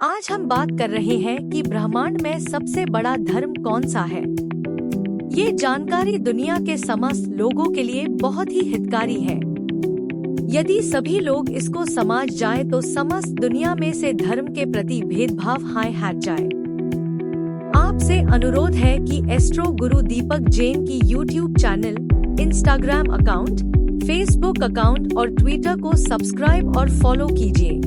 आज हम बात कर रहे हैं कि ब्रह्मांड में सबसे बड़ा धर्म कौन सा है। ये जानकारी दुनिया के समस्त लोगों के लिए बहुत ही हितकारी है। यदि सभी लोग इसको समझ जाए तो समस्त दुनिया में से धर्म के प्रति भेदभाव हाय हट जाए। आपसे अनुरोध है कि एस्ट्रो गुरु दीपक जैन की YouTube channel, Instagram account, Facebook account और ट्विटर को सब्सक्राइब और फॉलो कीजिए।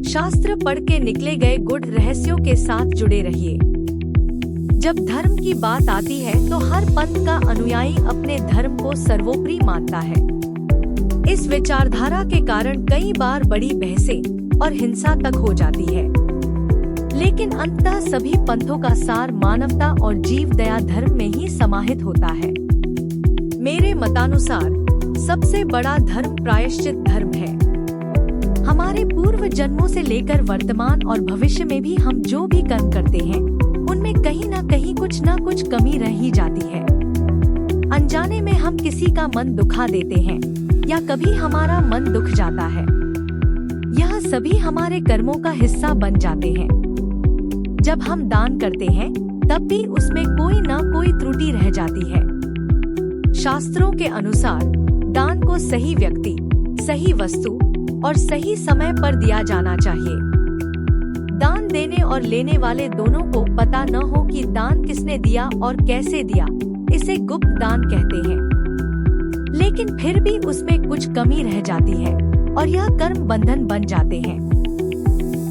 शास्त्र पढ़ के निकले गए गुढ़ रहस्यों के साथ जुड़े रहिए। जब धर्म की बात आती है तो हर पंथ का अनुयायी अपने धर्म को सर्वोपरि मानता है। इस विचारधारा के कारण कई बार बड़ी बहसें और हिंसा तक हो जाती है, लेकिन अंततः सभी पंथों का सार मानवता और जीव दया धर्म में ही समाहित होता है। मेरे मतानुसार सबसे बड़ा धर्म प्रायश्चित धर्म है। हमारे पूर्व जन्मों से लेकर वर्तमान और भविष्य में भी हम जो भी कर्म करते हैं उनमें कहीं न कहीं कुछ न कुछ कमी रह ही जाती है। अनजाने में हम किसी का मन दुखा देते हैं या कभी हमारा मन दुख जाता है। यह सभी हमारे कर्मों का हिस्सा बन जाते हैं। जब हम दान करते हैं तब भी उसमें कोई न कोई त्रुटि रह जाती है। शास्त्रों के अनुसार दान को सही व्यक्ति, सही वस्तु और सही समय पर दिया जाना चाहिए। दान देने और लेने वाले दोनों को पता न हो कि दान किसने दिया और कैसे दिया, इसे गुप्त दान कहते हैं। लेकिन फिर भी उसमें कुछ कमी रह जाती है और यह कर्म बंधन बन जाते हैं।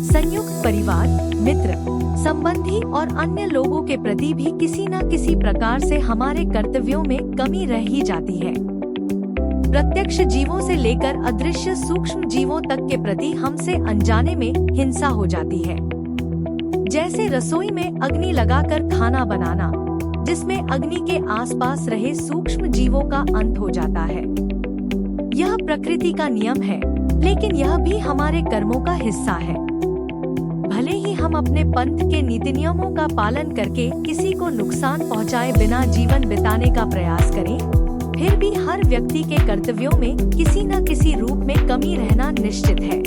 संयुक्त परिवार, मित्र, संबंधी और अन्य लोगों के प्रति भी किसी न किसी प्रकार से हमारे कर्तव्यों में कमी रह ही जाती है। प्रत्यक्ष जीवों से लेकर अदृश्य सूक्ष्म जीवों तक के प्रति हमसे अनजाने में हिंसा हो जाती है। जैसे रसोई में अग्नि लगाकर खाना बनाना, जिसमें अग्नि के आसपास रहे सूक्ष्म जीवों का अंत हो जाता है। यह प्रकृति का नियम है, लेकिन यह भी हमारे कर्मों का हिस्सा है। भले ही हम अपने पंथ के नीति नियमों का पालन करके किसी को नुकसान पहुंचाए बिना जीवन बिताने का प्रयास करें, फिर भी हर व्यक्ति के कर्तव्यों में किसी न किसी रूप में कमी रहना निश्चित है।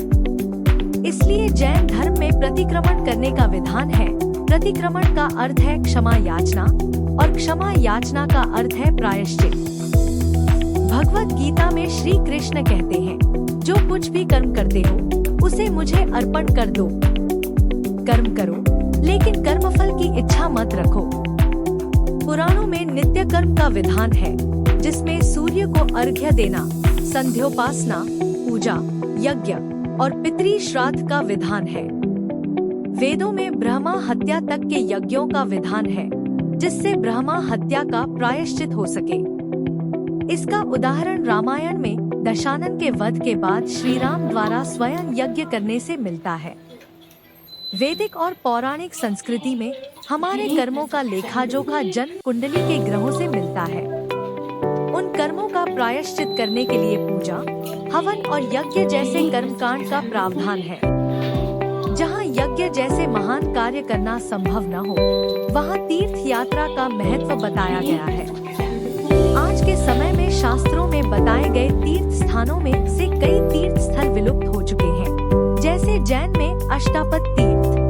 इसलिए जैन धर्म में प्रतिक्रमण करने का विधान है। प्रतिक्रमण का अर्थ है क्षमा याचना और क्षमा याचना का अर्थ है प्रायश्चित। भगवत गीता में श्री कृष्ण कहते हैं, जो कुछ भी कर्म करते हो उसे मुझे अर्पण कर दो। कर्म करो, लेकिन कर्मफल की इच्छा मत रखो। पुराणों में नित्य कर्म का विधान है, जिसमें सूर्य को अर्घ्य देना, संध्योपासना, पूजा, यज्ञ और पितृ श्राद्ध का विधान है। वेदों में ब्रह्मा हत्या तक के यज्ञों का विधान है, जिससे ब्रह्मा हत्या का प्रायश्चित हो सके। इसका उदाहरण रामायण में दशानन के वध के बाद श्री राम द्वारा स्वयं यज्ञ करने से मिलता है। वैदिक और पौराणिक संस्कृति में हमारे कर्मों का लेखा जोखा जन्म कुंडली के ग्रहों से मिलता है। उन कर्मों का प्रायश्चित करने के लिए पूजा, हवन और यज्ञ जैसे कर्मकांड का प्रावधान है। जहाँ यज्ञ जैसे महान कार्य करना संभव न हो, वहाँ तीर्थ यात्रा का महत्व बताया गया है। आज के समय में शास्त्रों में बताए गए तीर्थ स्थानों में से कई तीर्थ स्थल विलुप्त हो चुके हैं, जैसे जैन में अष्टापद तीर्थ।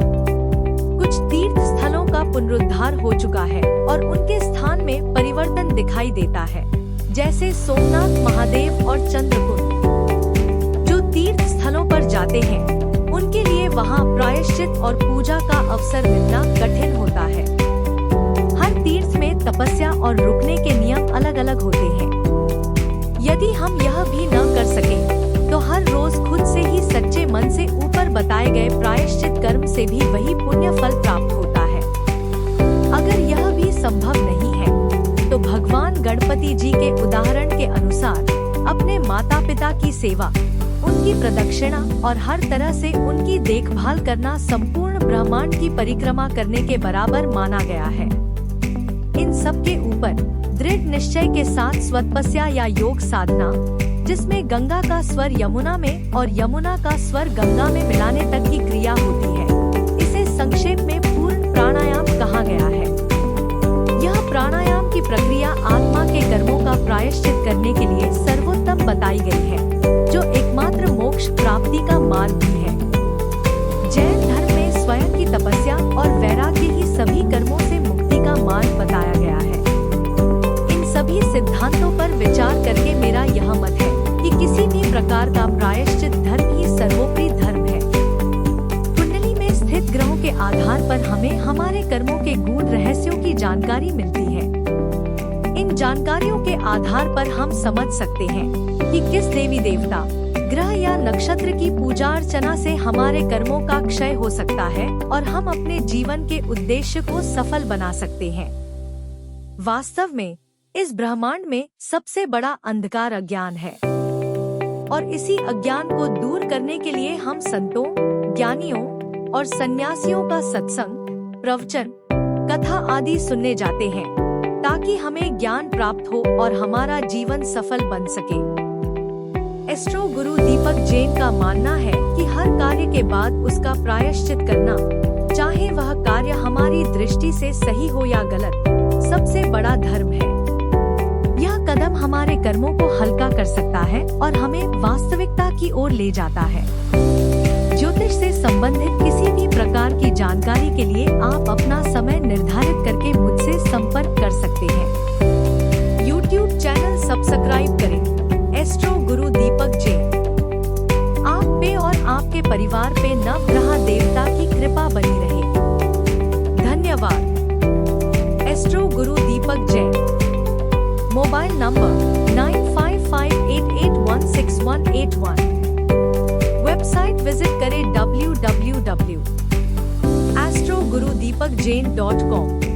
कुछ तीर्थ स्थलों का पुनरुद्धार हो चुका है और उनके स्थान में परिवर्तन दिखाई देता है, जैसे सोमनाथ महादेव और चंद्रकुंड। जो तीर्थ स्थलों पर जाते हैं उनके लिए वहां प्रायश्चित और पूजा का अवसर मिलना कठिन होता है। हर तीर्थ में तपस्या और रुकने के नियम अलग अलग होते हैं। यदि हम यह भी न कर सकें, तो हर रोज खुद से ही सच्चे मन से ऊपर बताए गए प्रायश्चित कर्म से भी वही पुण्य फल प्राप्त होता है। अगर यह भी संभव नहीं है, तो भगवान गणपति जी के उदाहरण के अनुसार अपने माता पिता की सेवा, उनकी प्रदक्षिणा और हर तरह से उनकी देखभाल करना संपूर्ण ब्रह्मांड की परिक्रमा करने के बराबर माना गया है। इन सब के ऊपर दृढ़ निश्चय के साथ स्वतपस्या या योग साधना, जिसमें गंगा का स्वर यमुना में और यमुना का स्वर गंगा में मिलाने तक की क्रिया होती है, इसे संक्षेप में पूर्ण प्राणायाम कहा गया है। यह प्राणायाम की प्रक्रिया आत्मा के कर्मों का प्रायश्चित करने के लिए सर्वोत्तम बताई गई है, जो एकमात्र मोक्ष प्राप्ति का मार्ग भी है। जैन धर्म में तपस्या और वैराग्य ही सभी कर्मों से मुक्ति का मार्ग बताया गया है। इन सभी सिद्धांतों पर विचार करके मेरा यह मत है कि किसी भी प्रकार का प्रायश्चित धर्म ही सर्वोपरि धर्म है। कुंडली में स्थित ग्रहों के आधार पर हमें हमारे कर्मों के गूढ़ रहस्यों की जानकारी मिलती है। इन जानकारियों के आधार पर हम समझ सकते हैं कि किस देवी देवता, ग्रह या नक्षत्र की पूजा अर्चना से हमारे कर्मों का क्षय हो सकता है और हम अपने जीवन के उद्देश्य को सफल बना सकते हैं। वास्तव में इस ब्रह्मांड में सबसे बड़ा अंधकार अज्ञान है और इसी अज्ञान को दूर करने के लिए हम संतों, ज्ञानियों और सन्यासियों का सत्संग, प्रवचन, कथा आदि सुनने जाते हैं ताकि हमें ज्ञान प्राप्त हो और हमारा जीवन सफल बन सके। एस्ट्रो गुरु दीपक जैन का मानना है कि हर कार्य के बाद उसका प्रायश्चित करना, चाहे वह कार्य हमारी दृष्टि से सही हो या गलत, सबसे बड़ा धर्म है। यह कदम हमारे कर्मों को हल्का कर सकता है और हमें वास्तविकता की ओर ले जाता है। ज्योतिष से संबंधित किसी भी प्रकार की जानकारी के लिए आप अपना समय निर्धारित करके मुझसे संपर्क कर सकते हैं। YouTube चैनल सब्सक्राइब करें, एस्ट्रो गुरु दीपक जैन। आप पे और आपके परिवार पे नवग्रह देवता की कृपा बनी रहे। धन्यवाद। Astro guru Dipak Jain. Mobile number 9558816181। Website visit करें www.astrogurudipakjain.com।